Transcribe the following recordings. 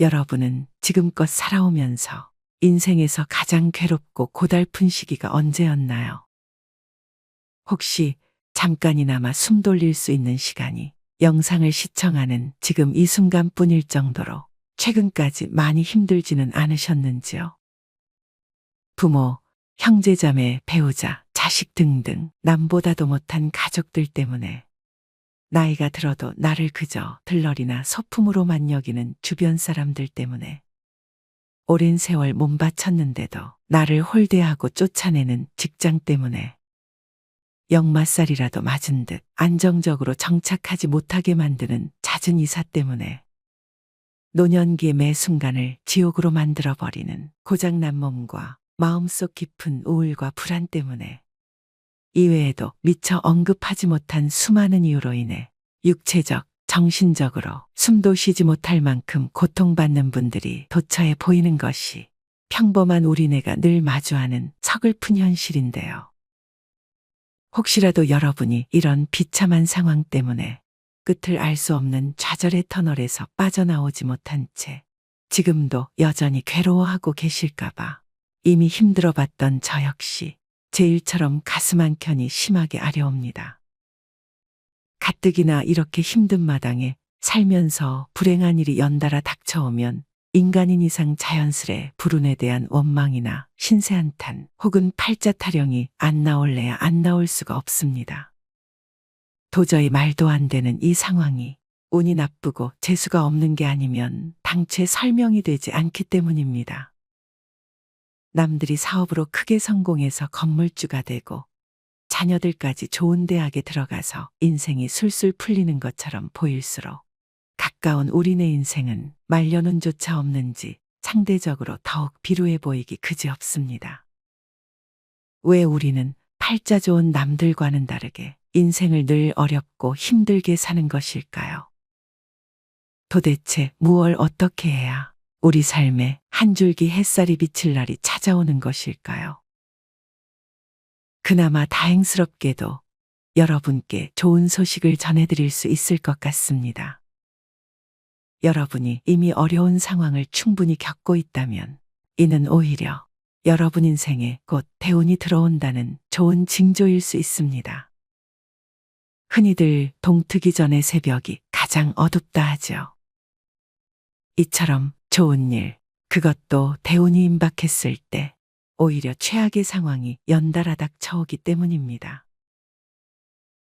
여러분은 지금껏 살아오면서 인생에서 가장 괴롭고 고달픈 시기가 언제였나요? 혹시 잠깐이나마 숨 돌릴 수 있는 시간이 영상을 시청하는 지금 이 순간뿐일 정도로 최근까지 많이 힘들지는 않으셨는지요? 부모, 형제자매, 배우자, 자식 등등 남보다도 못한 가족들 때문에 나이가 들어도 나를 그저 들러리나 소품으로만 여기는 주변 사람들 때문에 오랜 세월 몸바쳤는데도 나를 홀대하고 쫓아내는 직장 때문에 역마살이라도 맞은 듯 안정적으로 정착하지 못하게 만드는 잦은 이사 때문에 노년기의 매 순간을 지옥으로 만들어버리는 고장난 몸과 마음속 깊은 우울과 불안 때문에 이외에도 미처 언급하지 못한 수많은 이유로 인해 육체적, 정신적으로 숨도 쉬지 못할 만큼 고통받는 분들이 도처에 보이는 것이 평범한 우리네가 늘 마주하는 서글픈 현실인데요. 혹시라도 여러분이 이런 비참한 상황 때문에 끝을 알 수 없는 좌절의 터널에서 빠져나오지 못한 채 지금도 여전히 괴로워하고 계실까봐 이미 힘들어봤던 저 역시 제 일처럼 가슴 한켠이 심하게 아려옵니다. 가뜩이나 이렇게 힘든 마당에 살면서 불행한 일이 연달아 닥쳐오면 인간인 이상 자연스레 불운에 대한 원망이나 신세 한탄 혹은 팔자 타령이 안 나올래야 안 나올 수가 없습니다. 도저히 말도 안 되는 이 상황이 운이 나쁘고 재수가 없는 게 아니면 당최 설명이 되지 않기 때문입니다. 남들이 사업으로 크게 성공해서 건물주가 되고 자녀들까지 좋은 대학에 들어가서 인생이 술술 풀리는 것처럼 보일수록 가까운 우리네 인생은 말년운조차 없는지 상대적으로 더욱 비루해 보이기 그지없습니다. 왜 우리는 팔자 좋은 남들과는 다르게 인생을 늘 어렵고 힘들게 사는 것일까요? 도대체 무얼 어떻게 해야 우리 삶에 한 줄기 햇살이 비칠 날이 찾아오는 것일까요? 그나마 다행스럽게도 여러분께 좋은 소식을 전해드릴 수 있을 것 같습니다. 여러분이 이미 어려운 상황을 충분히 겪고 있다면 이는 오히려 여러분 인생에 곧 대운이 들어온다는 좋은 징조일 수 있습니다. 흔히들 동트기 전의 새벽이 가장 어둡다 하죠. 이처럼 좋은 일, 그것도 대운이 임박했을 때 오히려 최악의 상황이 연달아 닥쳐오기 때문입니다.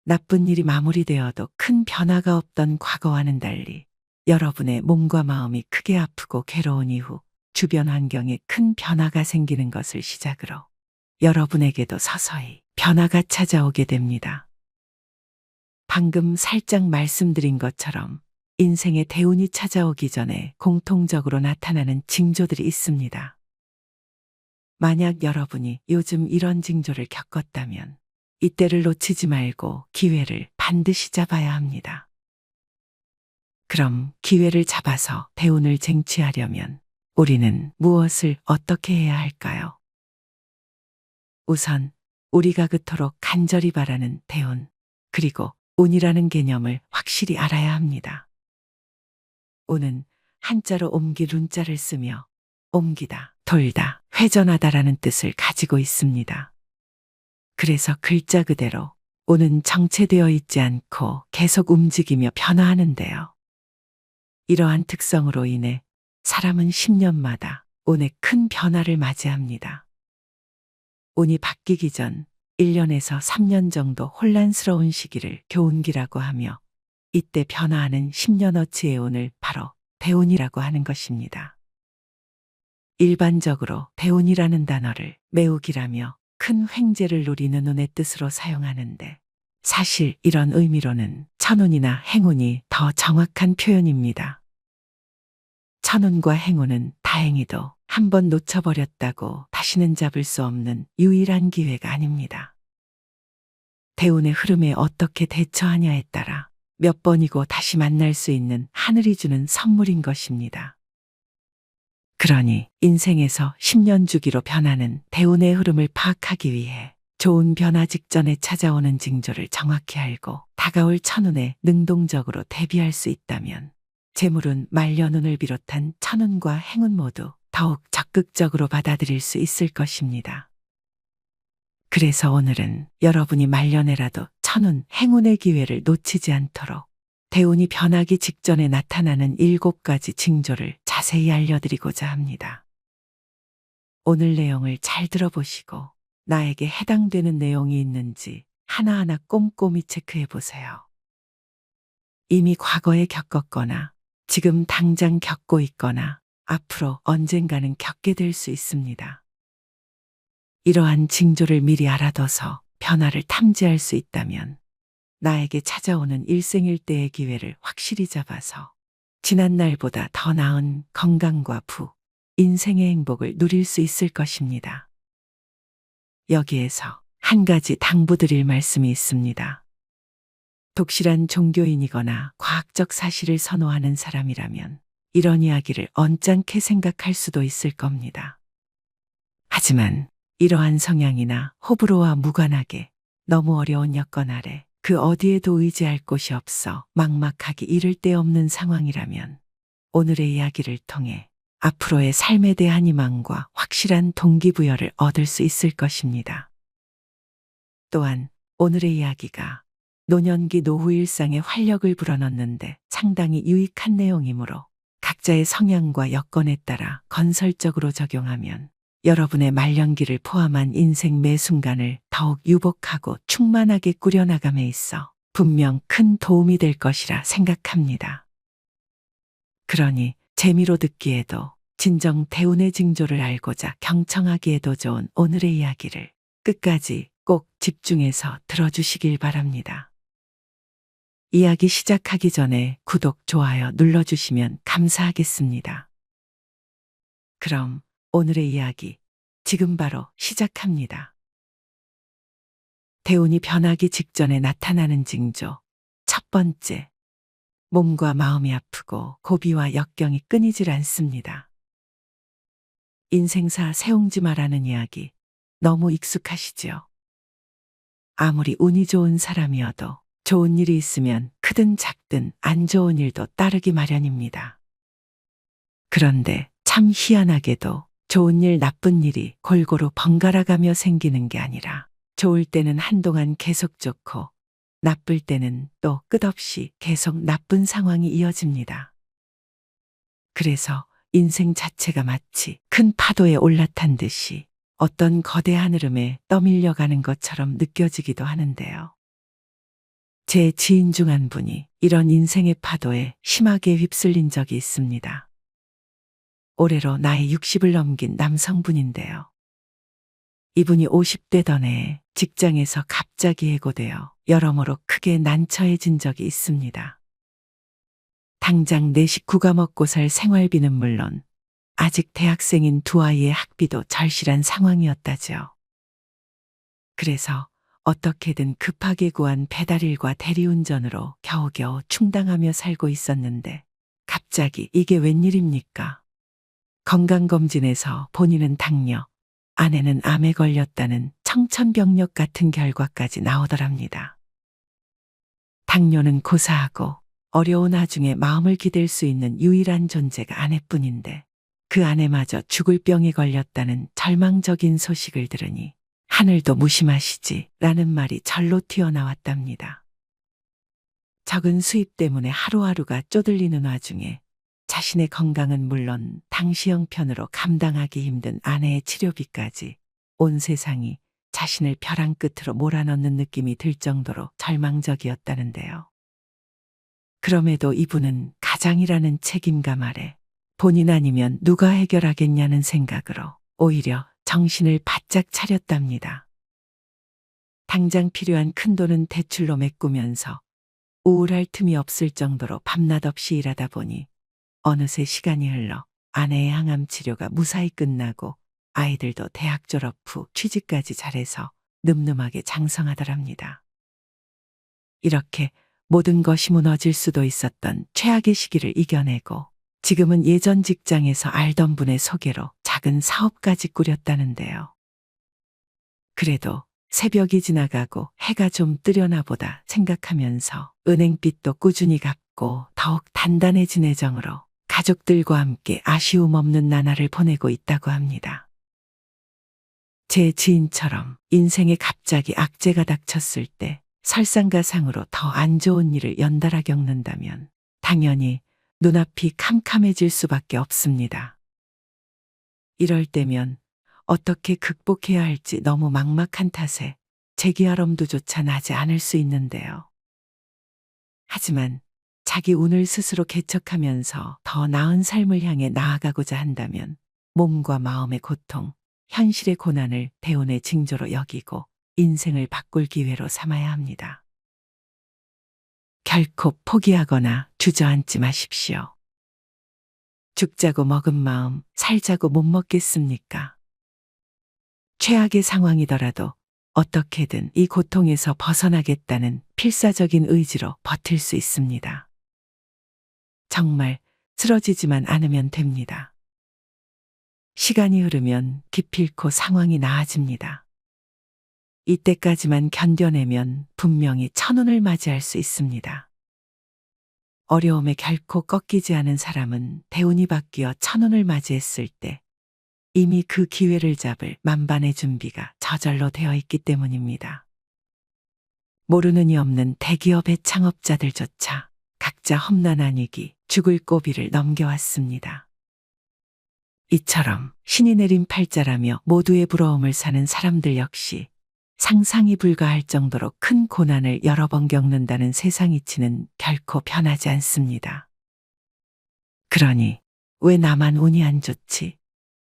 나쁜 일이 마무리되어도 큰 변화가 없던 과거와는 달리 여러분의 몸과 마음이 크게 아프고 괴로운 이후 주변 환경에 큰 변화가 생기는 것을 시작으로 여러분에게도 서서히 변화가 찾아오게 됩니다. 방금 살짝 말씀드린 것처럼 인생의 대운이 찾아오기 전에 공통적으로 나타나는 징조들이 있습니다. 만약 여러분이 요즘 이런 징조를 겪었다면 이때를 놓치지 말고 기회를 반드시 잡아야 합니다. 그럼 기회를 잡아서 대운을 쟁취하려면 우리는 무엇을 어떻게 해야 할까요? 우선 우리가 그토록 간절히 바라는 대운, 그리고 운이라는 개념을 확실히 알아야 합니다. 운은 한자로 옮길 운자를 쓰며 옮기다, 돌다, 회전하다라는 뜻을 가지고 있습니다. 그래서 글자 그대로 운은 정체되어 있지 않고 계속 움직이며 변화하는데요. 이러한 특성으로 인해 사람은 10년마다 운의 큰 변화를 맞이합니다. 운이 바뀌기 전 1년에서 3년 정도 혼란스러운 시기를 교운기라고 하며 이때 변화하는 10년어치의 운을 바로 대운이라고 하는 것입니다. 일반적으로 대운이라는 단어를 매우기라며 큰 횡재를 노리는 운의 뜻으로 사용하는데 사실 이런 의미로는 천운이나 행운이 더 정확한 표현입니다. 천운과 행운은 다행히도 한번 놓쳐버렸다고 다시는 잡을 수 없는 유일한 기회가 아닙니다. 대운의 흐름에 어떻게 대처하냐에 따라 몇 번이고 다시 만날 수 있는 하늘이 주는 선물인 것입니다. 그러니 인생에서 10년 주기로 변하는 대운의 흐름을 파악하기 위해 좋은 변화 직전에 찾아오는 징조를 정확히 알고 다가올 천운에 능동적으로 대비할 수 있다면 재물운 말년운을 비롯한 천운과 행운 모두 더욱 적극적으로 받아들일 수 있을 것입니다. 그래서 오늘은 여러분이 말년에라도 천운, 행운의 기회를 놓치지 않도록 대운이 변하기 직전에 나타나는 7가지 징조를 자세히 알려드리고자 합니다. 오늘 내용을 잘 들어보시고 나에게 해당되는 내용이 있는지 하나하나 꼼꼼히 체크해 보세요. 이미 과거에 겪었거나 지금 당장 겪고 있거나 앞으로 언젠가는 겪게 될 수 있습니다. 이러한 징조를 미리 알아둬서 변화를 탐지할 수 있다면 나에게 찾아오는 일생일대의 기회를 확실히 잡아서 지난날보다 더 나은 건강과 부, 인생의 행복을 누릴 수 있을 것입니다. 여기에서 한 가지 당부드릴 말씀이 있습니다. 독실한 종교인이거나 과학적 사실을 선호하는 사람이라면 이런 이야기를 언짢게 생각할 수도 있을 겁니다. 하지만 이러한 성향이나 호불호와 무관하게 너무 어려운 여건 아래 그 어디에도 의지할 곳이 없어 막막하기 이를 데 없는 상황이라면 오늘의 이야기를 통해 앞으로의 삶에 대한 희망과 확실한 동기부여를 얻을 수 있을 것입니다. 또한 오늘의 이야기가 노년기 노후 일상에 활력을 불어넣는데 상당히 유익한 내용이므로 각자의 성향과 여건에 따라 건설적으로 적용하면 여러분의 말년기를 포함한 인생 매 순간을 더욱 유복하고 충만하게 꾸려나감에 있어 분명 큰 도움이 될 것이라 생각합니다. 그러니 재미로 듣기에도 진정 대운의 징조를 알고자 경청하기에도 좋은 오늘의 이야기를 끝까지 꼭 집중해서 들어주시길 바랍니다. 이야기 시작하기 전에 구독, 좋아요 눌러주시면 감사하겠습니다. 그럼 오늘의 이야기 지금 바로 시작합니다. 대운이 변하기 직전에 나타나는 징조. 첫 번째, 몸과 마음이 아프고 고비와 역경이 끊이질 않습니다. 인생사 세옹지마라는 이야기 너무 익숙하시지요? 아무리 운이 좋은 사람이어도 좋은 일이 있으면 크든 작든 안 좋은 일도 따르기 마련입니다. 그런데 참 희한하게도 좋은 일, 나쁜 일이 골고루 번갈아 가며 생기는 게 아니라 좋을 때는 한동안 계속 좋고 나쁠 때는 또 끝없이 계속 나쁜 상황이 이어집니다. 그래서 인생 자체가 마치 큰 파도에 올라탄 듯이 어떤 거대한 흐름에 떠밀려가는 것처럼 느껴지기도 하는데요. 제 지인 중 한 분이 이런 인생의 파도에 심하게 휩쓸린 적이 있습니다. 올해로 나이 60을 넘긴 남성분인데요. 이분이 50대던 해에 직장에서 갑자기 해고되어 여러모로 크게 난처해진 적이 있습니다. 당장 내 식구가 먹고 살 생활비는 물론 아직 대학생인 두 아이의 학비도 절실한 상황이었다죠. 그래서 어떻게든 급하게 구한 배달일과 대리운전으로 겨우겨우 충당하며 살고 있었는데 갑자기 이게 웬일입니까? 건강검진에서 본인은 당뇨, 아내는 암에 걸렸다는 청천벽력 같은 결과까지 나오더랍니다. 당뇨는 고사하고 어려운 와중에 마음을 기댈 수 있는 유일한 존재가 아내뿐인데 그 아내마저 죽을 병에 걸렸다는 절망적인 소식을 들으니 하늘도 무심하시지 라는 말이 절로 튀어나왔답니다. 적은 수입 때문에 하루하루가 쪼들리는 와중에 자신의 건강은 물론 당시 형편으로 감당하기 힘든 아내의 치료비까지 온 세상이 자신을 벼랑 끝으로 몰아넣는 느낌이 들 정도로 절망적이었다는데요. 그럼에도 이분은 가장이라는 책임감 아래 본인 아니면 누가 해결하겠냐는 생각으로 오히려 정신을 바짝 차렸답니다. 당장 필요한 큰돈은 대출로 메꾸면서 우울할 틈이 없을 정도로 밤낮 없이 일하다 보니 어느새 시간이 흘러 아내의 항암 치료가 무사히 끝나고 아이들도 대학 졸업 후 취직까지 잘해서 늠름하게 장성하더랍니다. 이렇게 모든 것이 무너질 수도 있었던 최악의 시기를 이겨내고 지금은 예전 직장에서 알던 분의 소개로 작은 사업까지 꾸렸다는데요. 그래도 새벽이 지나가고 해가 좀 뜨려나 보다 생각하면서 은행빚도 꾸준히 갚고 깊고 더욱 단단해진 애정으로 가족들과 함께 아쉬움 없는 나날을 보내고 있다고 합니다. 제 지인처럼 인생에 갑자기 악재가 닥쳤을 때 설상가상으로 더 안 좋은 일을 연달아 겪는다면 당연히 눈앞이 캄캄해질 수밖에 없습니다. 이럴 때면 어떻게 극복해야 할지 너무 막막한 탓에 재기활엄도조차 나지 않을 수 있는데요. 하지만 자기 운을 스스로 개척하면서 더 나은 삶을 향해 나아가고자 한다면 몸과 마음의 고통, 현실의 고난을 대운의 징조로 여기고 인생을 바꿀 기회로 삼아야 합니다. 결코 포기하거나 주저앉지 마십시오. 죽자고 먹은 마음, 살자고 못 먹겠습니까? 최악의 상황이더라도 어떻게든 이 고통에서 벗어나겠다는 필사적인 의지로 버틸 수 있습니다. 정말 쓰러지지만 않으면 됩니다. 시간이 흐르면 기필코 상황이 나아집니다. 이때까지만 견뎌내면 분명히 천운을 맞이할 수 있습니다. 어려움에 결코 꺾이지 않은 사람은 대운이 바뀌어 천운을 맞이했을 때 이미 그 기회를 잡을 만반의 준비가 저절로 되어 있기 때문입니다. 모르는 이 없는 대기업의 창업자들조차 각자 험난한 위기, 죽을 고비를 넘겨왔습니다. 이처럼 신이 내린 팔자라며 모두의 부러움을 사는 사람들 역시 상상이 불가할 정도로 큰 고난을 여러 번 겪는다는 세상 이치는 결코 변하지 않습니다. 그러니 왜 나만 운이 안 좋지?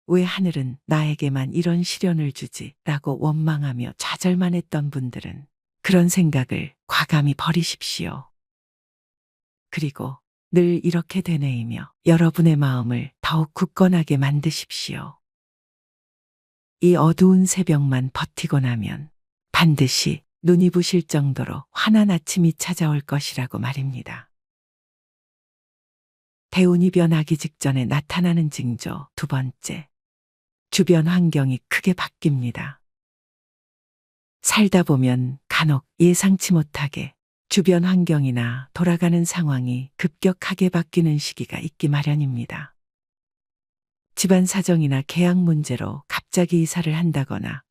왜 하늘은 나에게만 이런 시련을 주지? 라고 원망하며 좌절만 했던 분들은 그런 생각을 과감히 버리십시오. 그리고 늘 이렇게 되뇌이며 여러분의 마음을 더욱 굳건하게 만드십시오. 이 어두운 새벽만 버티고 나면 반드시 눈이 부실 정도로 환한 아침이 찾아올 것이라고 말입니다. 대운이 변하기 직전에 나타나는 징조 두 번째, 주변 환경이 크게 바뀝니다. 살다 보면 간혹 예상치 못하게 주변 환경이나 돌아가는 상황이 급격하게 바뀌는 시기가 있기 마련입니다. 집안 사정이나 계약 문제로 갑자기 이사를 한다거나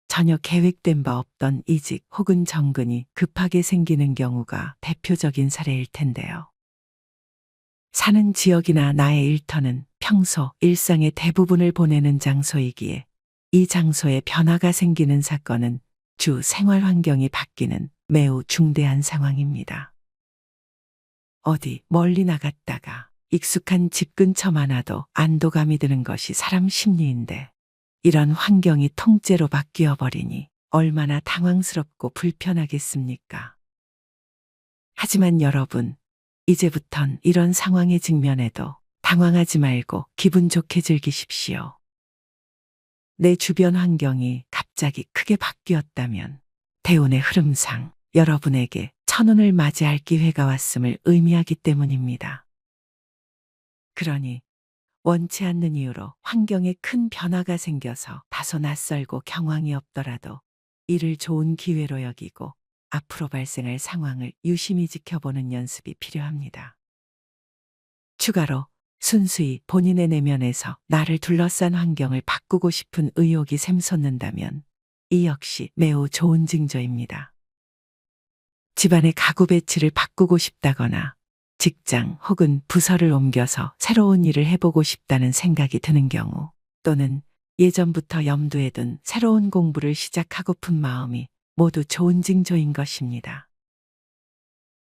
전혀 계획된 바 없던 이직 혹은 정근이 급하게 생기는 경우가 대표적인 사례일 텐데요. 사는 지역이나 나의 일터는 평소 일상의 대부분을 보내는 장소이기에 이 장소에 변화가 생기는 사건은 주 생활 환경이 바뀌는 매우 중대한 상황입니다. 어디 멀리 나갔다가 익숙한 집 근처만 와도 안도감이 드는 것이 사람 심리인데 이런 환경이 통째로 바뀌어 버리니 얼마나 당황스럽고 불편하겠습니까? 하지만 여러분, 이제부턴 이런 상황에 직면해도 당황하지 말고 기분 좋게 즐기십시오. 내 주변 환경이 갑자기 크게 바뀌었다면 대운의 흐름상 여러분에게 천운을 맞이할 기회가 왔음을 의미하기 때문입니다. 그러니 원치 않는 이유로 환경에 큰 변화가 생겨서 다소 낯설고 경황이 없더라도 이를 좋은 기회로 여기고 앞으로 발생할 상황을 유심히 지켜보는 연습이 필요합니다. 추가로 순수히 본인의 내면에서 나를 둘러싼 환경을 바꾸고 싶은 의욕이 샘솟는다면 이 역시 매우 좋은 징조입니다. 집안의 가구 배치를 바꾸고 싶다거나 직장 혹은 부서를 옮겨서 새로운 일을 해보고 싶다는 생각이 드는 경우 또는 예전부터 염두에 둔 새로운 공부를 시작하고픈 마음이 모두 좋은 징조인 것입니다.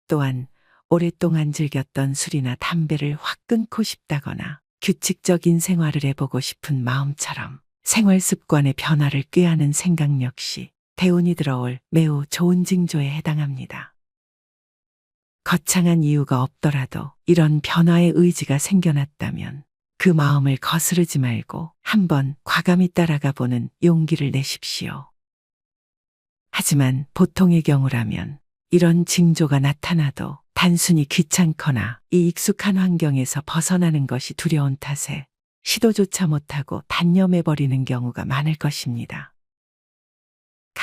또한 오랫동안 즐겼던 술이나 담배를 확 끊고 싶다거나 규칙적인 생활을 해보고 싶은 마음처럼 생활 습관의 변화를 꾀하는 생각 역시 대운이 들어올 매우 좋은 징조에 해당합니다. 거창한 이유가 없더라도 이런 변화의 의지가 생겨났다면 그 마음을 거스르지 말고 한번 과감히 따라가 보는 용기를 내십시오. 하지만 보통의 경우라면 이런 징조가 나타나도 단순히 귀찮거나 이 익숙한 환경에서 벗어나는 것이 두려운 탓에 시도조차 못하고 단념해버리는 경우가 많을 것입니다.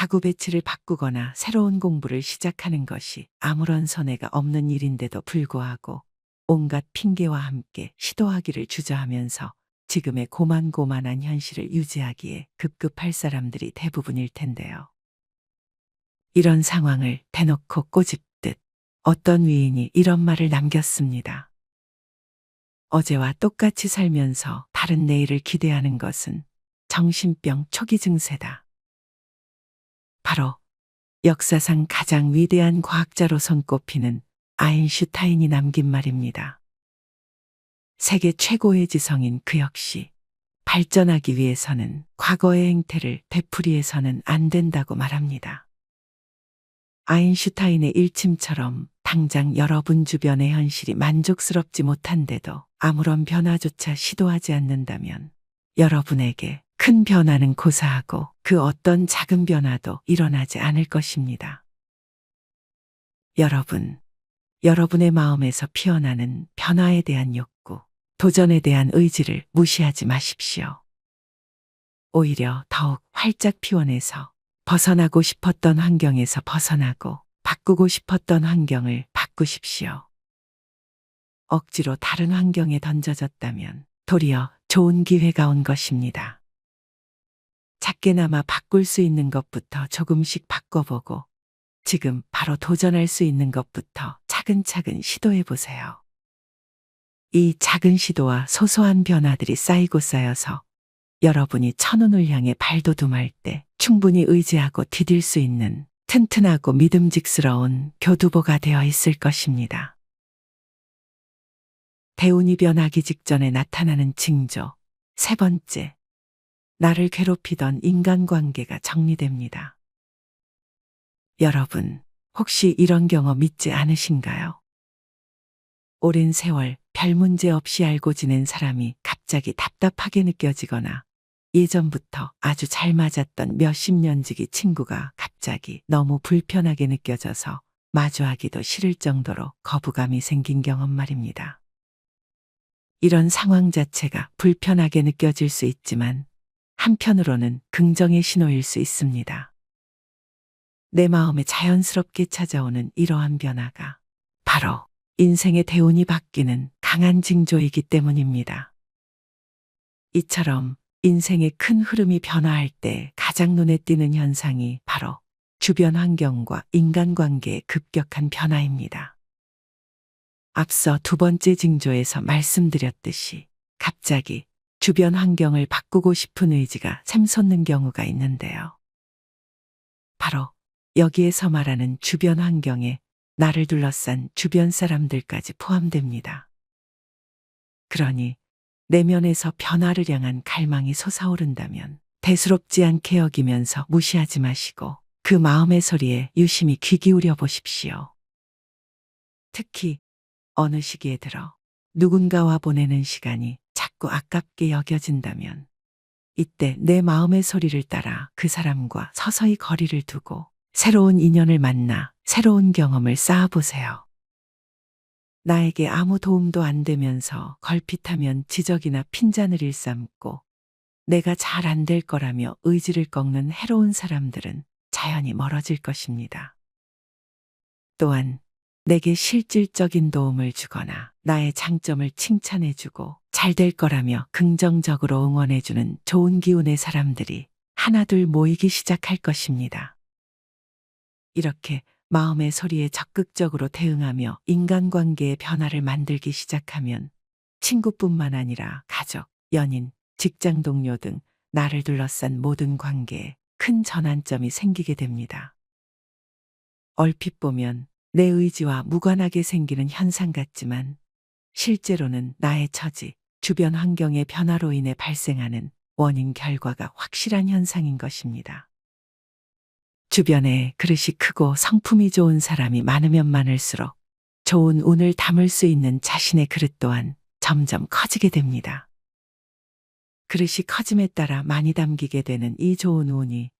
가구 배치를 바꾸거나 새로운 공부를 시작하는 것이 아무런 손해가 없는 일인데도 불구하고 온갖 핑계와 함께 시도하기를 주저하면서 지금의 고만고만한 현실을 유지하기에 급급할 사람들이 대부분일 텐데요. 이런 상황을 대놓고 꼬집듯 어떤 위인이 이런 말을 남겼습니다. 어제와 똑같이 살면서 다른 내일을 기대하는 것은 정신병 초기 증세다. 바로 역사상 가장 위대한 과학자로 손꼽히는 아인슈타인이 남긴 말입니다. 세계 최고의 지성인 그 역시 발전하기 위해서는 과거의 행태를 되풀이해서는 안 된다고 말합니다. 아인슈타인의 일침처럼 당장 여러분 주변의 현실이 만족스럽지 못한데도 아무런 변화조차 시도하지 않는다면 여러분에게 큰 변화는 고사하고 그 어떤 작은 변화도 일어나지 않을 것입니다. 여러분의 마음에서 피어나는 변화에 대한 욕구, 도전에 대한 의지를 무시하지 마십시오. 오히려 더욱 활짝 피워내서 벗어나고 싶었던 환경에서 벗어나고 바꾸고 싶었던 환경을 바꾸십시오. 억지로 다른 환경에 던져졌다면 도리어 좋은 기회가 온 것입니다. 작게나마 바꿀 수 있는 것부터 조금씩 바꿔보고 지금 바로 도전할 수 있는 것부터 차근차근 시도해 보세요. 이 작은 시도와 소소한 변화들이 쌓이고 쌓여서 여러분이 천운을 향해 발돋움할 때 충분히 의지하고 디딜 수 있는 튼튼하고 믿음직스러운 교두보가 되어 있을 것입니다. 대운이 변하기 직전에 나타나는 징조. 세 번째, 나를 괴롭히던 인간관계가 정리됩니다. 여러분, 혹시 이런 경험 있지 않으신가요? 오랜 세월 별 문제 없이 알고 지낸 사람이 갑자기 답답하게 느껴지거나 예전부터 아주 잘 맞았던 몇십 년 지기 친구가 갑자기 너무 불편하게 느껴져서 마주하기도 싫을 정도로 거부감이 생긴 경험 말입니다. 이런 상황 자체가 불편하게 느껴질 수 있지만 한편으로는 긍정의 신호일 수 있습니다. 내 마음에 자연스럽게 찾아오는 이러한 변화가 바로 인생의 대운이 바뀌는 강한 징조이기 때문입니다. 이처럼 인생의 큰 흐름이 변화할 때 가장 눈에 띄는 현상이 바로 주변 환경과 인간관계의 급격한 변화입니다. 앞서 두 번째 징조에서 말씀드렸듯이 갑자기 주변 환경을 바꾸고 싶은 의지가 샘솟는 경우가 있는데요. 바로 여기에서 말하는 주변 환경에 나를 둘러싼 주변 사람들까지 포함됩니다. 그러니 내면에서 변화를 향한 갈망이 솟아오른다면 대수롭지 않게 여기면서 무시하지 마시고 그 마음의 소리에 유심히 귀 기울여 보십시오. 특히 어느 시기에 들어 누군가와 보내는 시간이 자꾸 아깝게 여겨진다면 이때 내 마음의 소리를 따라 그 사람과 서서히 거리를 두고 새로운 인연을 만나 새로운 경험을 쌓아보세요. 나에게 아무 도움도 안 되면서 걸핏하면 지적이나 핀잔을 일삼고 내가 잘 안 될 거라며 의지를 꺾는 해로운 사람들은 자연히 멀어질 것입니다. 또한 내게 실질적인 도움을 주거나 나의 장점을 칭찬해주고 잘 될 거라며 긍정적으로 응원해주는 좋은 기운의 사람들이 하나둘 모이기 시작할 것입니다. 이렇게 마음의 소리에 적극적으로 대응하며 인간관계의 변화를 만들기 시작하면 친구뿐만 아니라 가족, 연인, 직장 동료 등 나를 둘러싼 모든 관계에 큰 전환점이 생기게 됩니다. 얼핏 보면 내 의지와 무관하게 생기는 현상 같지만 실제로는 나의 처지, 주변 환경의 변화로 인해 발생하는 원인 결과가 확실한 현상인 것입니다. 주변에 그릇이 크고 성품이 좋은 사람이 많으면 많을수록 좋은 운을 담을 수 있는 자신의 그릇 또한 점점 커지게 됩니다. 그릇이 커짐에 따라 많이 담기게 되는 이 좋은 운이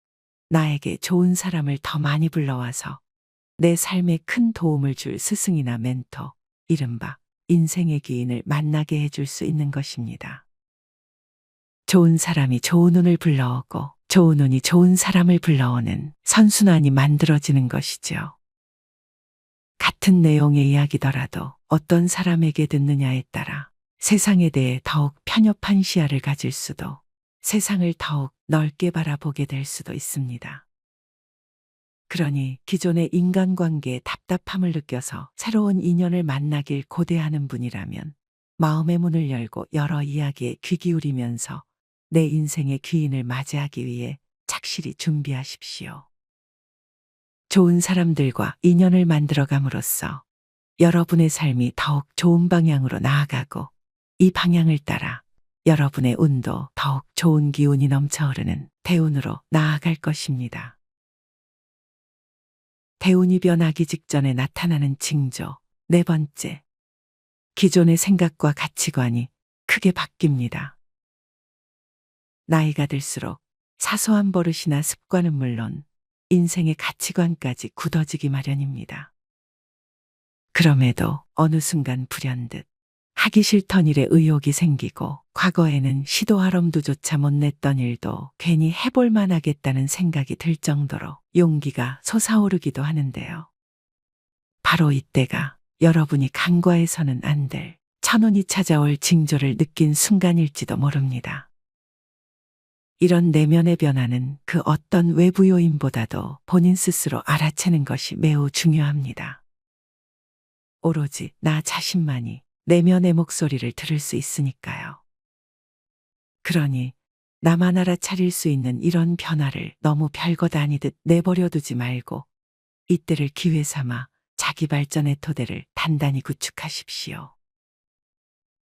나에게 좋은 사람을 더 많이 불러와서 내 삶에 큰 도움을 줄 스승이나 멘토, 이른바 인생의 기인을 만나게 해줄 수 있는 것입니다. 좋은 사람이 좋은 운을 불러오고 좋은 운이 좋은 사람을 불러오는 선순환이 만들어지는 것이죠. 같은 내용의 이야기더라도 어떤 사람에게 듣느냐에 따라 세상에 대해 더욱 편협한 시야를 가질 수도, 세상을 더욱 넓게 바라보게 될 수도 있습니다. 그러니 기존의 인간관계에 답답함을 느껴서 새로운 인연을 만나길 고대하는 분이라면 마음의 문을 열고 여러 이야기에 귀 기울이면서 내 인생의 귀인을 맞이하기 위해 착실히 준비하십시오. 좋은 사람들과 인연을 만들어감으로써 여러분의 삶이 더욱 좋은 방향으로 나아가고 이 방향을 따라 여러분의 운도 더욱 좋은 기운이 넘쳐흐르는 대운으로 나아갈 것입니다. 대운이 변하기 직전에 나타나는 징조. 네 번째, 기존의 생각과 가치관이 크게 바뀝니다. 나이가 들수록 사소한 버릇이나 습관은 물론 인생의 가치관까지 굳어지기 마련입니다. 그럼에도 어느 순간 불현듯 하기 싫던 일에 의욕이 생기고 과거에는 시도할 엄두조차 못 냈던 일도 괜히 해볼 만하겠다는 생각이 들 정도로 용기가 솟아오르기도 하는데요. 바로 이때가 여러분이 간과해서는 안 될 천운이 찾아올 징조를 느낀 순간일지도 모릅니다. 이런 내면의 변화는 그 어떤 외부 요인보다도 본인 스스로 알아채는 것이 매우 중요합니다. 오로지 나 자신만이 내면의 목소리를 들을 수 있으니까요. 그러니 나만 알아차릴 수 있는 이런 변화를 너무 별것 아니듯 내버려 두지 말고 이때를 기회 삼아 자기 발전의 토대를 단단히 구축하십시오.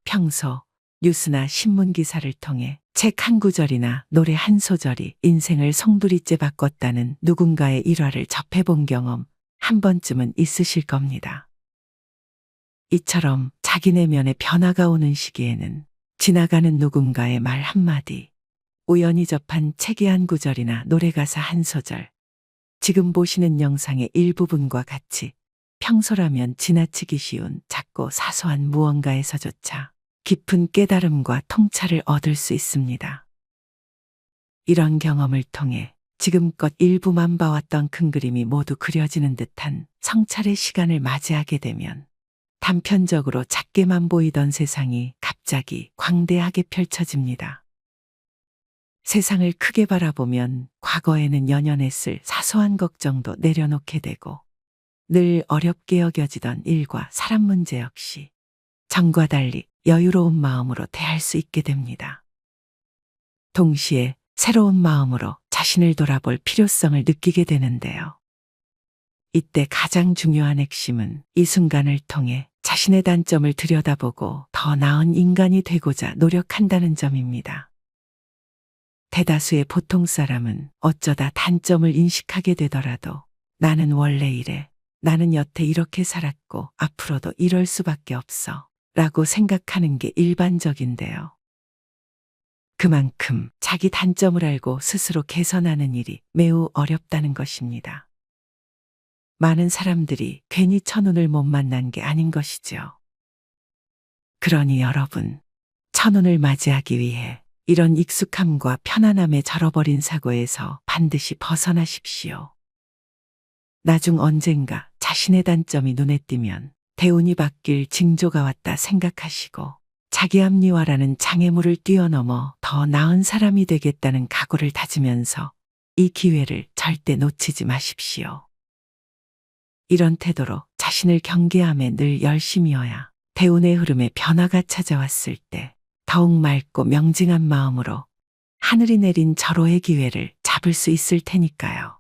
평소 뉴스나 신문 기사를 통해 책 한 구절이나 노래 한 소절이 인생을 송두리째 바꿨다는 누군가의 일화를 접해본 경험 한 번쯤은 있으실 겁니다. 이처럼 자기 내면의 변화가 오는 시기에는 지나가는 누군가의 말 한마디, 우연히 접한 책의 한 구절이나 노래 가사 한 소절, 지금 보시는 영상의 일부분과 같이 평소라면 지나치기 쉬운 작고 사소한 무언가에서조차 깊은 깨달음과 통찰을 얻을 수 있습니다. 이런 경험을 통해 지금껏 일부만 봐왔던 큰 그림이 모두 그려지는 듯한 성찰의 시간을 맞이하게 되면 단편적으로 작게만 보이던 세상이 갑자기 광대하게 펼쳐집니다. 세상을 크게 바라보면 과거에는 연연했을 사소한 걱정도 내려놓게 되고 늘 어렵게 여겨지던 일과 사람 문제 역시 전과 달리 여유로운 마음으로 대할 수 있게 됩니다. 동시에 새로운 마음으로 자신을 돌아볼 필요성을 느끼게 되는데요. 이때 가장 중요한 핵심은 이 순간을 통해 자신의 단점을 들여다보고 더 나은 인간이 되고자 노력한다는 점입니다. 대다수의 보통 사람은 어쩌다 단점을 인식하게 되더라도 나는 원래 이래, 나는 여태 이렇게 살았고 앞으로도 이럴 수밖에 없어 라고 생각하는 게 일반적인데요. 그만큼 자기 단점을 알고 스스로 개선하는 일이 매우 어렵다는 것입니다. 많은 사람들이 괜히 천운을 못 만난 게 아닌 것이죠. 그러니 여러분, 천운을 맞이하기 위해 이런 익숙함과 편안함에 절어버린 사고에서 반드시 벗어나십시오. 나중 언젠가 자신의 단점이 눈에 띄면 대운이 바뀔 징조가 왔다 생각하시고 자기 합리화라는 장애물을 뛰어넘어 더 나은 사람이 되겠다는 각오를 다지면서 이 기회를 절대 놓치지 마십시오. 이런 태도로 자신을 경계함에 늘 열심이어야 대운의 흐름에 변화가 찾아왔을 때 더욱 맑고 명징한 마음으로 하늘이 내린 절호의 기회를 잡을 수 있을 테니까요.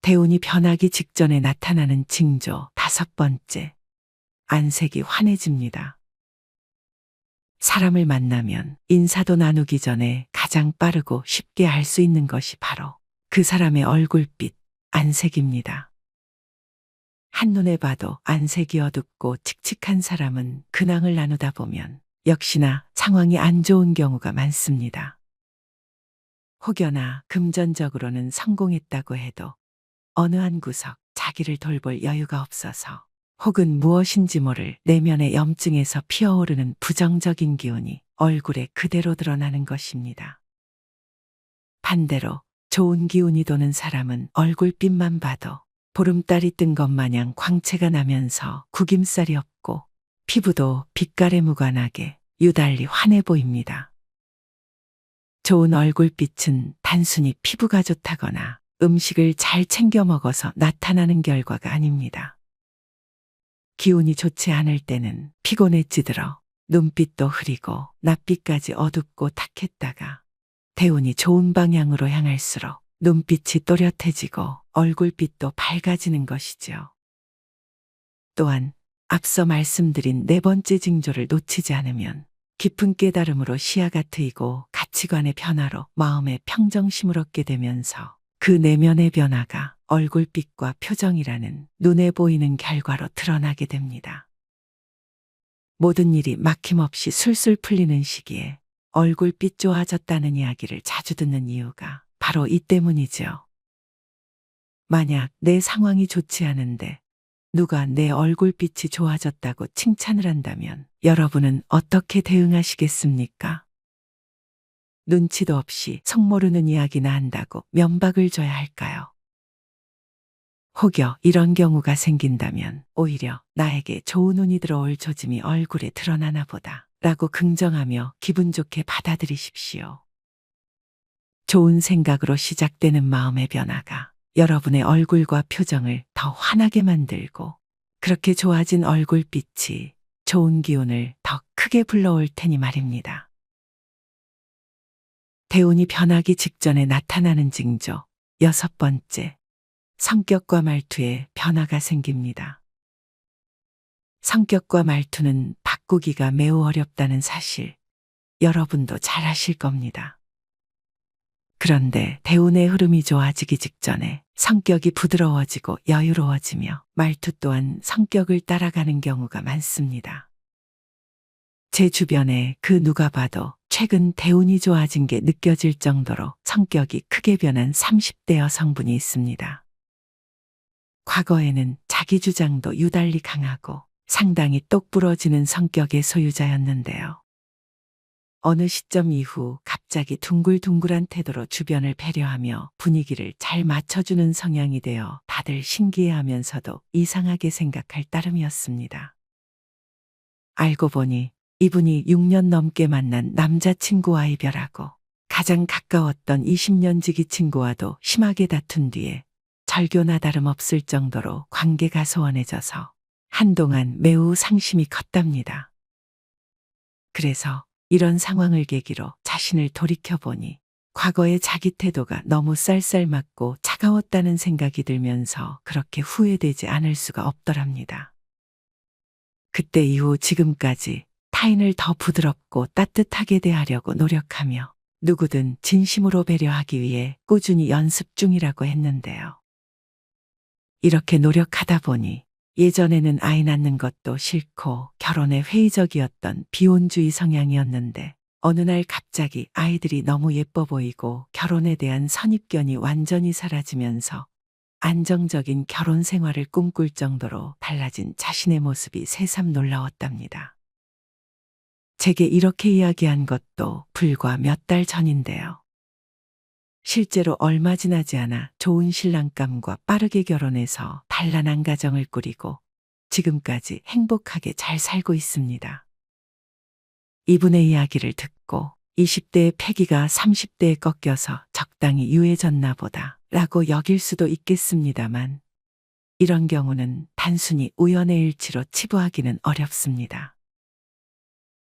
대운이 변하기 직전에 나타나는 징조 다섯 번째, 안색이 환해집니다. 사람을 만나면 인사도 나누기 전에 가장 빠르고 쉽게 알 수 있는 것이 바로 그 사람의 얼굴빛, 안색입니다. 한눈에 봐도 안색이 어둡고 칙칙한 사람은 근황을 나누다 보면 역시나 상황이 안 좋은 경우가 많습니다. 혹여나 금전적으로는 성공했다고 해도 어느 한 구석 자기를 돌볼 여유가 없어서 혹은 무엇인지 모를 내면의 염증에서 피어오르는 부정적인 기운이 얼굴에 그대로 드러나는 것입니다. 반대로 좋은 기운이 도는 사람은 얼굴빛만 봐도 보름달이 뜬 것 마냥 광채가 나면서 구김살이 없고 피부도 빛깔에 무관하게 유달리 환해 보입니다. 좋은 얼굴빛은 단순히 피부가 좋다거나 음식을 잘 챙겨 먹어서 나타나는 결과가 아닙니다. 기운이 좋지 않을 때는 피곤에 찌들어 눈빛도 흐리고 낯빛까지 어둡고 탁했다가 대운이 좋은 방향으로 향할수록 눈빛이 또렷해지고 얼굴빛도 밝아지는 것이죠. 또한 앞서 말씀드린 네 번째 징조를 놓치지 않으면 깊은 깨달음으로 시야가 트이고 가치관의 변화로 마음의 평정심을 얻게 되면서 그 내면의 변화가 얼굴빛과 표정이라는 눈에 보이는 결과로 드러나게 됩니다. 모든 일이 막힘없이 술술 풀리는 시기에 얼굴빛 좋아졌다는 이야기를 자주 듣는 이유가 바로 이 때문이죠. 만약 내 상황이 좋지 않은데 누가 내 얼굴빛이 좋아졌다고 칭찬을 한다면 여러분은 어떻게 대응하시겠습니까? 눈치도 없이 성모르는 이야기나 한다고 면박을 줘야 할까요? 혹여 이런 경우가 생긴다면 오히려 나에게 좋은 운이 들어올 조짐이 얼굴에 드러나나 보다 라고 긍정하며 기분 좋게 받아들이십시오. 좋은 생각으로 시작되는 마음의 변화가 여러분의 얼굴과 표정을 더 환하게 만들고 그렇게 좋아진 얼굴빛이 좋은 기운을 더 크게 불러올 테니 말입니다. 대운이 변하기 직전에 나타나는 징조 6번째, 성격과 말투에 변화가 생깁니다. 성격과 말투는 바꾸기가 매우 어렵다는 사실 여러분도 잘 아실 겁니다. 그런데 대운의 흐름이 좋아지기 직전에 성격이 부드러워지고 여유로워지며 말투 또한 성격을 따라가는 경우가 많습니다. 제 주변에 그 누가 봐도 최근 대운이 좋아진 게 느껴질 정도로 성격이 크게 변한 30대 여성분이 있습니다. 과거에는 자기 주장도 유달리 강하고 상당히 똑부러지는 성격의 소유자였는데요. 어느 시점 이후 갑자기 둥글둥글한 태도로 주변을 배려하며 분위기를 잘 맞춰주는 성향이 되어 다들 신기해하면서도 이상하게 생각할 따름이었습니다. 알고 보니 이분이 6년 넘게 만난 남자친구와 이별하고 가장 가까웠던 20년 지기 친구와도 심하게 다툰 뒤에 절교나 다름없을 정도로 관계가 소원해져서 한동안 매우 상심이 컸답니다. 그래서 이런 상황을 계기로 자신을 돌이켜보니 과거의 자기 태도가 너무 쌀쌀맞고 차가웠다는 생각이 들면서 그렇게 후회되지 않을 수가 없더랍니다. 그때 이후 지금까지 타인을 더 부드럽고 따뜻하게 대하려고 노력하며 누구든 진심으로 배려하기 위해 꾸준히 연습 중이라고 했는데요. 이렇게 노력하다 보니 예전에는 아이 낳는 것도 싫고 결혼에 회의적이었던 비혼주의 성향이었는데 어느 날 갑자기 아이들이 너무 예뻐 보이고 결혼에 대한 선입견이 완전히 사라지면서 안정적인 결혼 생활을 꿈꿀 정도로 달라진 자신의 모습이 새삼 놀라웠답니다. 제게 이렇게 이야기한 것도 불과 몇 달 전인데요. 실제로 얼마 지나지 않아 좋은 신랑감과 빠르게 결혼해서 단란한 가정을 꾸리고 지금까지 행복하게 잘 살고 있습니다. 이분의 이야기를 듣고 20대의 패기가 30대에 꺾여서 적당히 유해졌나 보다 라고 여길 수도 있겠습니다만 이런 경우는 단순히 우연의 일치로 치부하기는 어렵습니다.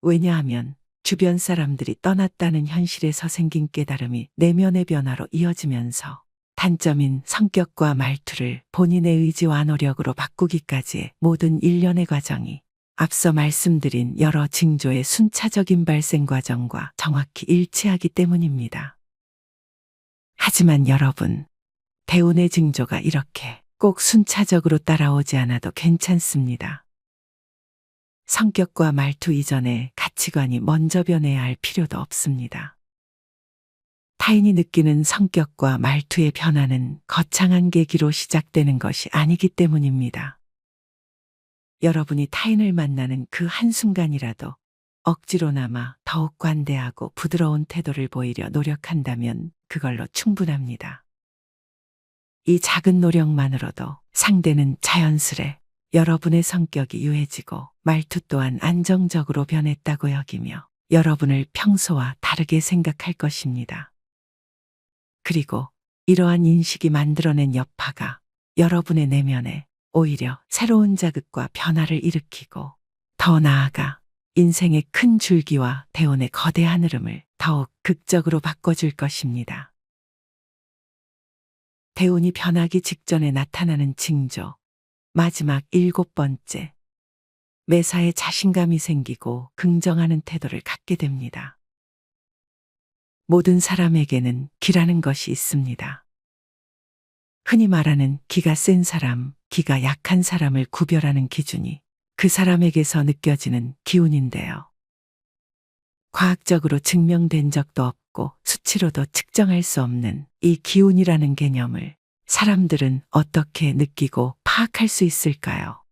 왜냐하면 주변 사람들이 떠났다는 현실에서 생긴 깨달음이 내면의 변화로 이어지면서 단점인 성격과 말투를 본인의 의지와 노력으로 바꾸기까지의 모든 일련의 과정이 앞서 말씀드린 여러 징조의 순차적인 발생 과정과 정확히 일치하기 때문입니다. 하지만 여러분, 대운의 징조가 이렇게 꼭 순차적으로 따라오지 않아도 괜찮습니다. 성격과 말투 이전에 가치관이 먼저 변해야 할 필요도 없습니다. 타인이 느끼는 성격과 말투의 변화는 거창한 계기로 시작되는 것이 아니기 때문입니다. 여러분이 타인을 만나는 그 한순간이라도 억지로나마 더욱 관대하고 부드러운 태도를 보이려 노력한다면 그걸로 충분합니다. 이 작은 노력만으로도 상대는 자연스레 여러분의 성격이 유해지고 말투 또한 안정적으로 변했다고 여기며 여러분을 평소와 다르게 생각할 것입니다. 그리고 이러한 인식이 만들어낸 여파가 여러분의 내면에 오히려 새로운 자극과 변화를 일으키고 더 나아가 인생의 큰 줄기와 대운의 거대한 흐름을 더욱 극적으로 바꿔줄 것입니다. 대운이 변하기 직전에 나타나는 징조. 마지막 7번째. 매사에 자신감이 생기고 긍정하는 태도를 갖게 됩니다. 모든 사람에게는 기라는 것이 있습니다. 흔히 말하는 기가 센 사람, 기가 약한 사람을 구별하는 기준이 그 사람에게서 느껴지는 기운인데요. 과학적으로 증명된 적도 없고 수치로도 측정할 수 없는 이 기운이라는 개념을 사람들은 어떻게 느끼고 파악할 수 있을까요?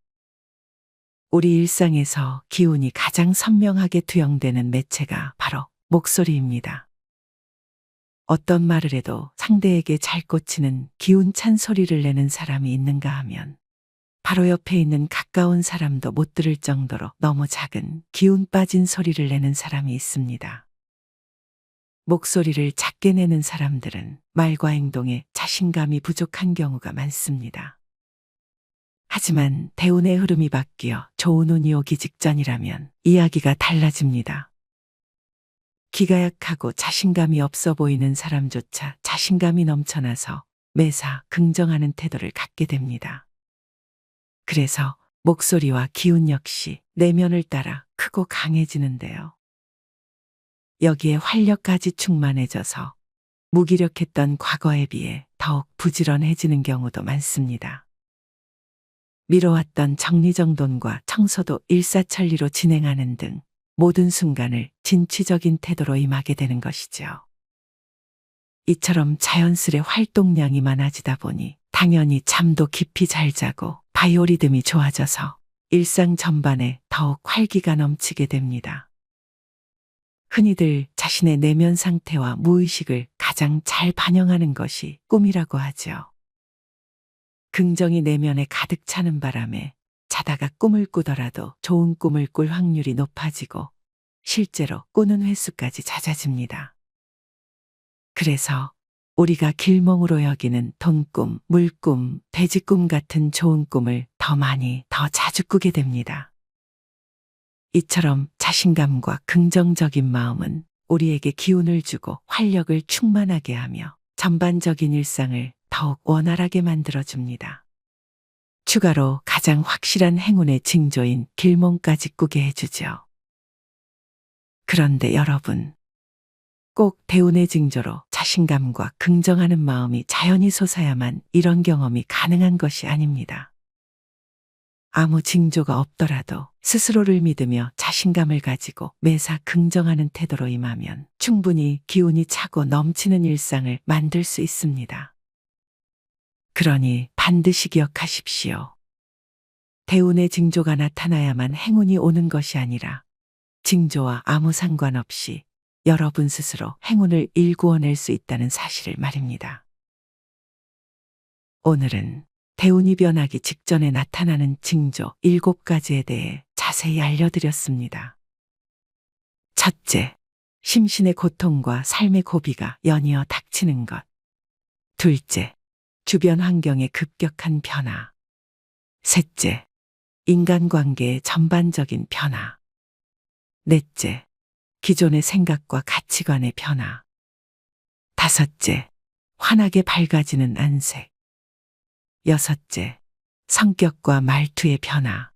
우리 일상에서 기운이 가장 선명하게 투영되는 매체가 바로 목소리입니다. 어떤 말을 해도 상대에게 잘 꽂히는 기운찬 소리를 내는 사람이 있는가 하면 바로 옆에 있는 가까운 사람도 못 들을 정도로 너무 작은 기운 빠진 소리를 내는 사람이 있습니다. 목소리를 작게 내는 사람들은 말과 행동에 자신감이 부족한 경우가 많습니다. 하지만 대운의 흐름이 바뀌어 좋은 운이 오기 직전이라면 이야기가 달라집니다. 기가 약하고 자신감이 없어 보이는 사람조차 자신감이 넘쳐나서 매사 긍정하는 태도를 갖게 됩니다. 그래서 목소리와 기운 역시 내면을 따라 크고 강해지는데요. 여기에 활력까지 충만해져서 무기력했던 과거에 비해 더욱 부지런해지는 경우도 많습니다. 미뤄왔던 정리정돈과 청소도 일사천리로 진행하는 등 모든 순간을 진취적인 태도로 임하게 되는 것이죠. 이처럼 자연스레 활동량이 많아지다 보니 당연히 잠도 깊이 잘 자고 바이오리듬이 좋아져서 일상 전반에 더욱 활기가 넘치게 됩니다. 흔히들 자신의 내면 상태와 무의식을 가장 잘 반영하는 것이 꿈이라고 하죠. 긍정이 내면에 가득 차는 바람에 자다가 꿈을 꾸더라도 좋은 꿈을 꿀 확률이 높아지고 실제로 꾸는 횟수까지 잦아집니다. 그래서 우리가 길몽으로 여기는 돈꿈, 물꿈, 돼지꿈 같은 좋은 꿈을 더 많이, 더 자주 꾸게 됩니다. 이처럼 자신감과 긍정적인 마음은 우리에게 기운을 주고 활력을 충만하게 하며 전반적인 일상을 더욱 원활하게 만들어줍니다. 추가로 가장 확실한 행운의 징조인 길몽까지 꾸게 해주죠. 그런데 여러분, 꼭 대운의 징조로 자신감과 긍정하는 마음이 자연히 솟아야만 이런 경험이 가능한 것이 아닙니다. 아무 징조가 없더라도 스스로를 믿으며 자신감을 가지고 매사 긍정하는 태도로 임하면 충분히 기운이 차고 넘치는 일상을 만들 수 있습니다. 그러니 반드시 기억하십시오. 대운의 징조가 나타나야만 행운이 오는 것이 아니라 징조와 아무 상관없이 여러분 스스로 행운을 일구어낼 수 있다는 사실을 말입니다. 오늘은 대운이 변하기 직전에 나타나는 징조 7가지에 대해 자세히 알려드렸습니다. 첫째, 심신의 고통과 삶의 고비가 연이어 닥치는 것. 둘째, 주변 환경의 급격한 변화. 셋째, 인간관계의 전반적인 변화. 넷째, 기존의 생각과 가치관의 변화. 다섯째, 환하게 밝아지는 안색. 여섯째, 성격과 말투의 변화.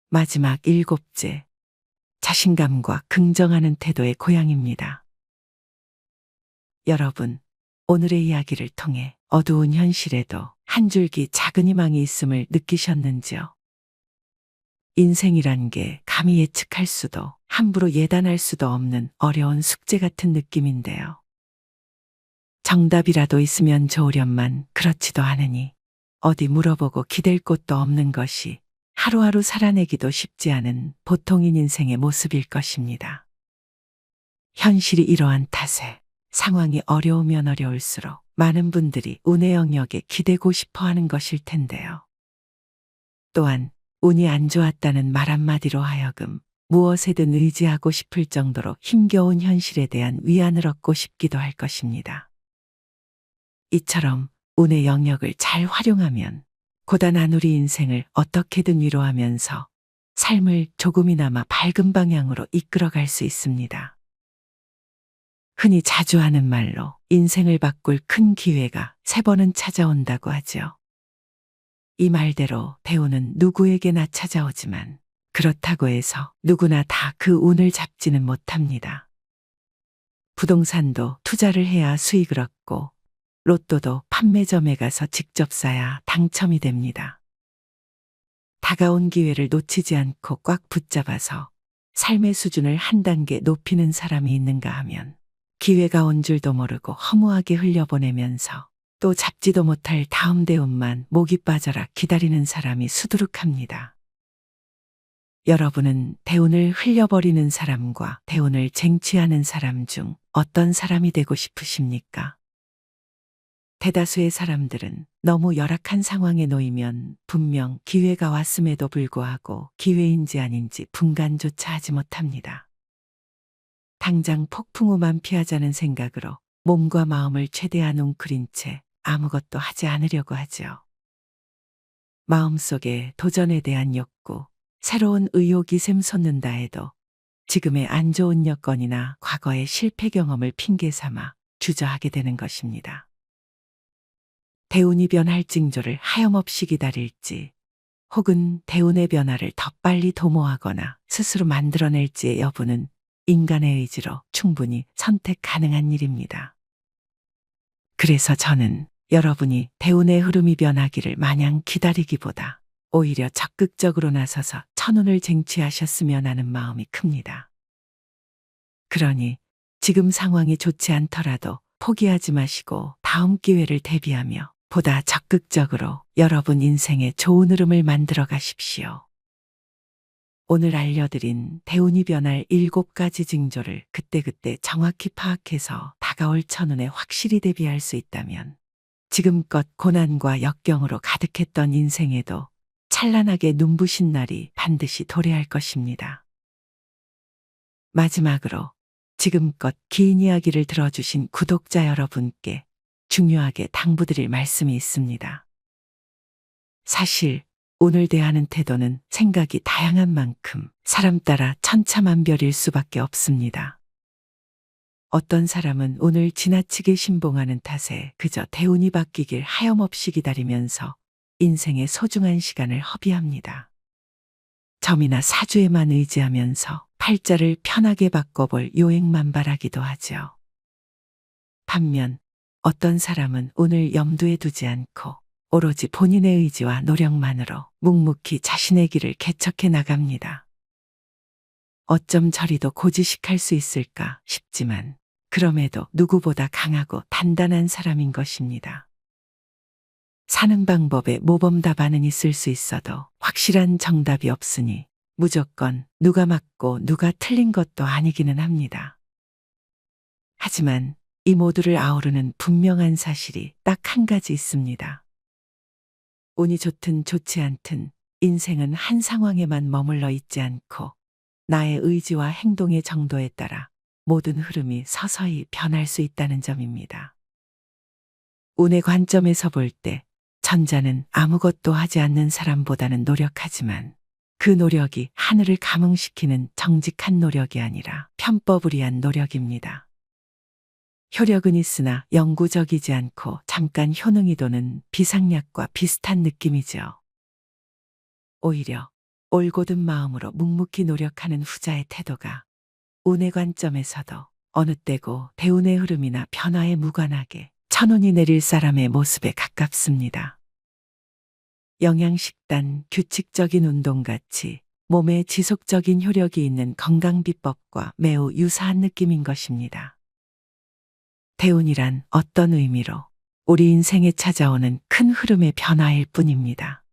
마지막 7째, 자신감과 긍정하는 태도의 고양입니다. 여러분, 오늘의 이야기를 통해 어두운 현실에도 한 줄기 작은 희망이 있음을 느끼셨는지요? 인생이란 게 감히 예측할 수도 함부로 예단할 수도 없는 어려운 숙제 같은 느낌인데요. 정답이라도 있으면 좋으련만 그렇지도 않으니 어디 물어보고 기댈 곳도 없는 것이 하루하루 살아내기도 쉽지 않은 보통인 인생의 모습일 것입니다. 현실이 이러한 탓에 상황이 어려우면 어려울수록 많은 분들이 운의 영역에 기대고 싶어 하는 것일 텐데요. 또한 운이 안 좋았다는 말 한마디로 하여금 무엇에든 의지하고 싶을 정도로 힘겨운 현실에 대한 위안을 얻고 싶기도 할 것입니다. 이처럼 운의 영역을 잘 활용하면 고단한 우리 인생을 어떻게든 위로하면서 삶을 조금이나마 밝은 방향으로 이끌어갈 수 있습니다. 흔히 자주 하는 말로 인생을 바꿀 큰 기회가 3번은 찾아온다고 하죠. 이 말대로 대운은 누구에게나 찾아오지만 그렇다고 해서 누구나 다 그 운을 잡지는 못합니다. 부동산도 투자를 해야 수익을 얻고 로또도 판매점에 가서 직접 사야 당첨이 됩니다. 다가온 기회를 놓치지 않고 꽉 붙잡아서 삶의 수준을 한 단계 높이는 사람이 있는가 하면 기회가 온 줄도 모르고 허무하게 흘려보내면서 또 잡지도 못할 다음 대운만 목이 빠져라 기다리는 사람이 수두룩합니다. 여러분은 대운을 흘려버리는 사람과 대운을 쟁취하는 사람 중 어떤 사람이 되고 싶으십니까? 대다수의 사람들은 너무 열악한 상황에 놓이면 분명 기회가 왔음에도 불구하고 기회인지 아닌지 분간조차 하지 못합니다. 당장 폭풍우만 피하자는 생각으로 몸과 마음을 최대한 웅크린 채 아무것도 하지 않으려고 하죠. 마음속에 도전에 대한 욕구, 새로운 의욕이 샘솟는다 해도 지금의 안 좋은 여건이나 과거의 실패 경험을 핑계 삼아 주저하게 되는 것입니다. 대운이 변할 징조를 하염없이 기다릴지 혹은 대운의 변화를 더 빨리 도모하거나 스스로 만들어낼지의 여부는 인간의 의지로 충분히 선택 가능한 일입니다. 그래서 저는 여러분이 대운의 흐름이 변하기를 마냥 기다리기보다 오히려 적극적으로 나서서 천운을 쟁취하셨으면 하는 마음이 큽니다. 그러니 지금 상황이 좋지 않더라도 포기하지 마시고 다음 기회를 대비하며 보다 적극적으로 여러분 인생의 좋은 흐름을 만들어 가십시오. 오늘 알려드린 대운이 변할 7가지 징조를 그때그때 정확히 파악해서 다가올 천운에 확실히 대비할 수 있다면 지금껏 고난과 역경으로 가득했던 인생에도 찬란하게 눈부신 날이 반드시 도래할 것입니다. 마지막으로 지금껏 긴 이야기를 들어주신 구독자 여러분께 중요하게 당부드릴 말씀이 있습니다. 사실 오늘 대하는 태도는 생각이 다양한 만큼 사람 따라 천차만별일 수밖에 없습니다. 어떤 사람은 오늘 지나치게 신봉하는 탓에 그저 대운이 바뀌길 하염없이 기다리면서 인생의 소중한 시간을 허비합니다. 점이나 사주에만 의지하면서 팔자를 편하게 바꿔볼 요행만발하기도 하죠. 반면 어떤 사람은 오늘 염두에 두지 않고 오로지 본인의 의지와 노력만으로 묵묵히 자신의 길을 개척해 나갑니다. 어쩜 저리도 고지식할 수 있을까 싶지만 그럼에도 누구보다 강하고 단단한 사람인 것입니다. 사는 방법에 모범 답안은 있을 수 있어도 확실한 정답이 없으니 무조건 누가 맞고 누가 틀린 것도 아니기는 합니다. 하지만 이 모두를 아우르는 분명한 사실이 딱 한 가지 있습니다. 운이 좋든 좋지 않든 인생은 한 상황에만 머물러 있지 않고 나의 의지와 행동의 정도에 따라 모든 흐름이 서서히 변할 수 있다는 점입니다. 운의 관점에서 볼 때 천자는 아무것도 하지 않는 사람보다는 노력하지만 그 노력이 하늘을 감흥시키는 정직한 노력이 아니라 편법무리한 노력입니다. 효력은 있으나 영구적이지 않고 잠깐 효능이 도는 비상약과 비슷한 느낌이죠. 오히려 올곧은 마음으로 묵묵히 노력하는 후자의 태도가 운의 관점에서도 어느 때고 대운의 흐름이나 변화에 무관하게 천운이 내릴 사람의 모습에 가깝습니다. 영양식단, 규칙적인 운동같이 몸에 지속적인 효력이 있는 건강비법과 매우 유사한 느낌인 것입니다. 대운이란 어떤 의미로 우리 인생에 찾아오는 큰 흐름의 변화일 뿐입니다.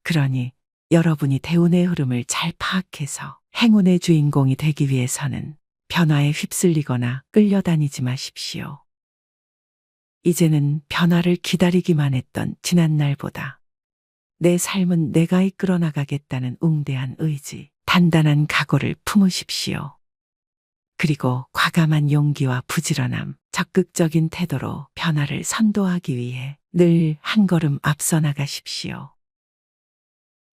그러니 여러분이 대운의 흐름을 잘 파악해서 행운의 주인공이 되기 위해서는 변화에 휩쓸리거나 끌려다니지 마십시오. 이제는 변화를 기다리기만 했던 지난날보다 내 삶은 내가 이끌어 나가겠다는 웅대한 의지, 단단한 각오를 품으십시오. 그리고 과감한 용기와 부지런함, 적극적인 태도로 변화를 선도하기 위해 늘 한 걸음 앞서 나가십시오.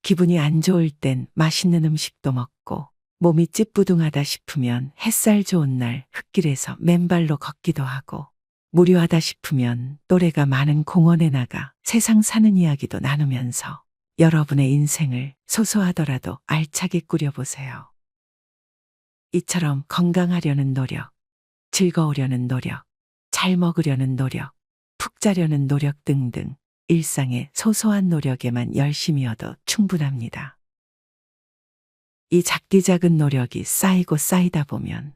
기분이 안 좋을 땐 맛있는 음식도 먹고, 몸이 찌뿌둥하다 싶으면 햇살 좋은 날 흙길에서 맨발로 걷기도 하고, 무료하다 싶으면 또래가 많은 공원에 나가 세상 사는 이야기도 나누면서 여러분의 인생을 소소하더라도 알차게 꾸려보세요. 이처럼 건강하려는 노력, 즐거우려는 노력, 잘 먹으려는 노력, 푹 자려는 노력 등등 일상의 소소한 노력에만 열심이어도 충분합니다. 이 작디 작은 노력이 쌓이고 쌓이다 보면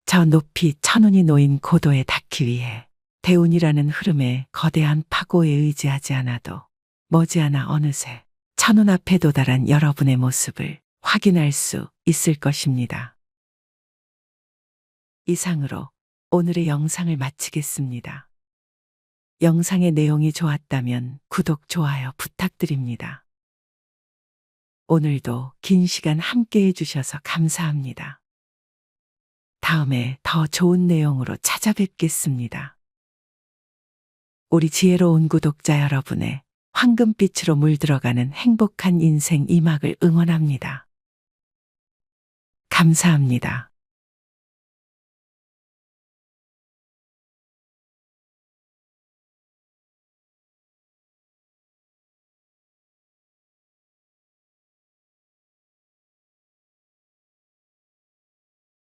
저 높이 천운이 놓인 고도에 닿기 위해 대운이라는 흐름에 거대한 파고에 의지하지 않아도 머지않아 어느새 천운 앞에 도달한 여러분의 모습을 확인할 수 있을 것입니다. 이상으로 오늘의 영상을 마치겠습니다. 영상의 내용이 좋았다면 구독, 좋아요 부탁드립니다. 오늘도 긴 시간 함께 해주셔서 감사합니다. 다음에 더 좋은 내용으로 찾아뵙겠습니다. 우리 지혜로운 구독자 여러분의 황금빛으로 물들어가는 행복한 인생 이막을 응원합니다. 감사합니다.